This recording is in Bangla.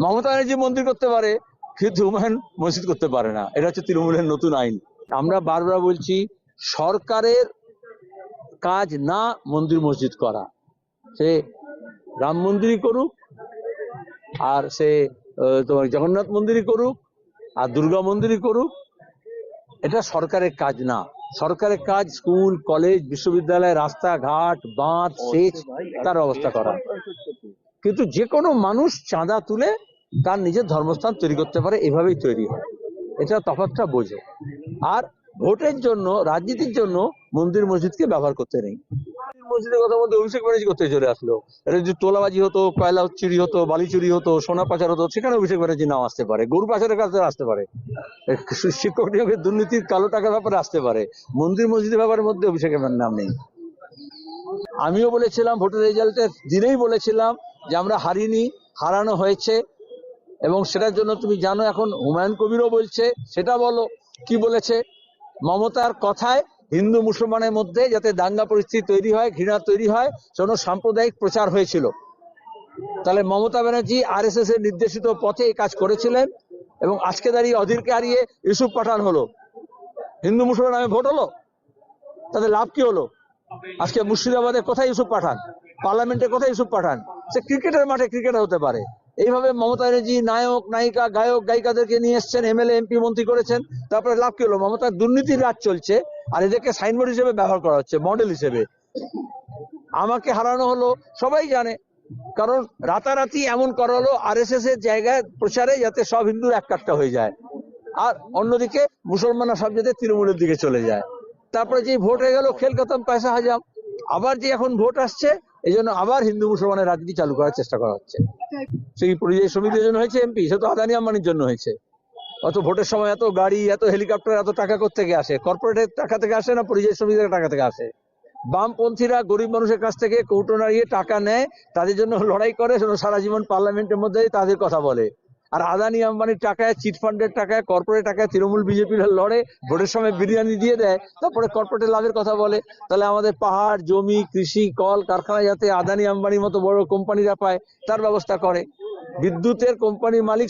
মমতা ব্যানার্জি মন্দির করতে পারে, কিন্তু হুমায়ুন মসজিদ করতে পারে না। এটা হচ্ছে তৃণমূলের নতুন আইন। আমরা বারবার বলছি, সরকারের কাজ না মন্দির মসজিদ করা। সে রাম মন্দিরই করুক, আর সে তোমার জগন্নাথ মন্দিরই করুক, আর দুর্গা মন্দিরই করুক, এটা সরকারের কাজ না। সরকারের কাজ স্কুল, কলেজ, বিশ্ববিদ্যালয়, রাস্তাঘাট, বাঁধ, সেচ তার ব্যবস্থা করা। কিন্তু যে কোনো মানুষ চাঁদা তুলে তার নিজের ধর্মস্থান তৈরি করতে পারে, এভাবেই তৈরি হয়। এটা তফাৎটা বোঝো। আর ভোটের জন্য, রাজনীতির জন্য মন্দির মসজিদকে ব্যবহার করতে নেই। মসজিদের কথা বলতে অভিষেক ব্যানার্জি করতে চলে আসলো। এটা যদি তোলাবাজি হতো, কয়লা চুরি হতো, বালি চুরি হতো, সোনা পাচার হতো, সেখানে অভিষেক ব্যানার্জি নাম আসতে পারে। গরু পাচারের কাছে আসতে পারে, শিক্ষক নিয়োগের দুর্নীতির, কালো টাকার ব্যাপারে আসতে পারে। মন্দির মসজিদের ব্যাপারের মধ্যে অভিষেকের নাম নেই। আমিও বলেছিলাম, ভোটের রেজাল্টের দিনেই বলেছিলাম যে আমরা হারিনি, হারানো হয়েছে। এবং সেটার জন্য তুমি জানো, এখন হুমায়ুন কবিরও বলছে। সেটা বলো কি বলেছে? মমতার কথায় হিন্দু মুসলমানের মধ্যে যাতে দাঙ্গা পরিস্থিতি তৈরি হয়, ঘৃণা তৈরি হয়, সেজন্য সাম্প্রদায়িক প্রচার হয়েছিল। তাহলে মমতা ব্যানার্জি আরএসএস এর নির্দেশিত পথে এই কাজ করেছিলেন, এবং আজকে দাঁড়িয়ে অধীরকে হারিয়ে ইউসুফ পাঠান হলো, হিন্দু মুসলমান নামে ভোট হলো, তাদের লাভ কি হলো? আজকে মুর্শিদাবাদে কোথায় ইউসুফ পাঠান? পার্লামেন্টে কোথায় ইউসুফ পাঠান? সে ক্রিকেটের মাঠে ক্রিকেটার হতে পারে। এইভাবে মমতা ব্যানার্জি নায়ক, নায়িকা, গায়ক, গায়িকাদেরকে নিয়ে এসছেন, এমএলএ, এমপি, মন্ত্রী করেছেন। তারপরে লাভ কি হলো? মমতার দুর্নীতির রাজ চলছে, আর এদেরকে সাইনবোর্ড হিসেবে ব্যবহার করা হচ্ছে, মডেল হিসেবে। আমাকে হারানো হলো, সবাই জানে। কারণ রাতারাতি এমন করা হলো আরএসএস এর জায়গায় প্রচারে, যাতে সব হিন্দু এক কাট্টা হয়ে যায়, আর অন্যদিকে মুসলমানরা সব যাতে তৃণমূলের দিকে চলে যায়। তারপরে যে ভোট হয়ে গেল, খেল খতম, পয়সা হাজাম। আবার যে এখন ভোট আসছে, এই জন্য আবার হিন্দু মুসলমানের রাজনীতি চালু করার চেষ্টা করা হচ্ছে। সেই পরিযায়ী শ্রমিকদের জন্য হয়েছে এমপি, সে তো আদানি আম্বানির জন্য হয়েছে। অত ভোটের সময় এত গাড়ি, এত হেলিকপ্টার, এত টাকা কোত্থেকে আসে? কর্পোরেটের টাকা থেকে আসে না পরিযায়ী শ্রমিকদের টাকা থেকে আসে? বামপন্থীরা গরিব মানুষের কাছ থেকে কৌটো নাড়িয়ে টাকা নেয়, তাদের জন্য লড়াই করে, সারা জীবন পার্লামেন্টের মধ্যে তাদের কথা বলে। আর আদানি আম্বানির টাকায়, চিটফান্ডের টাকায়, কর্পোরেট টাকায় তৃণমূল বিজেপি লড়ে, ভোটের সময় বিরিয়ানি দিয়ে দেয়, তারপরে কর্পোরেটের লাভের কথা বলে। তাহলে আমাদের পাহাড়, জমি, কৃষি, কল কারখানা যাতে আদানি আম্বানির মতো বড় কোম্পানিরা পায়, তার ব্যবস্থা করে। বিদ্যুতের কোম্পানির মালিক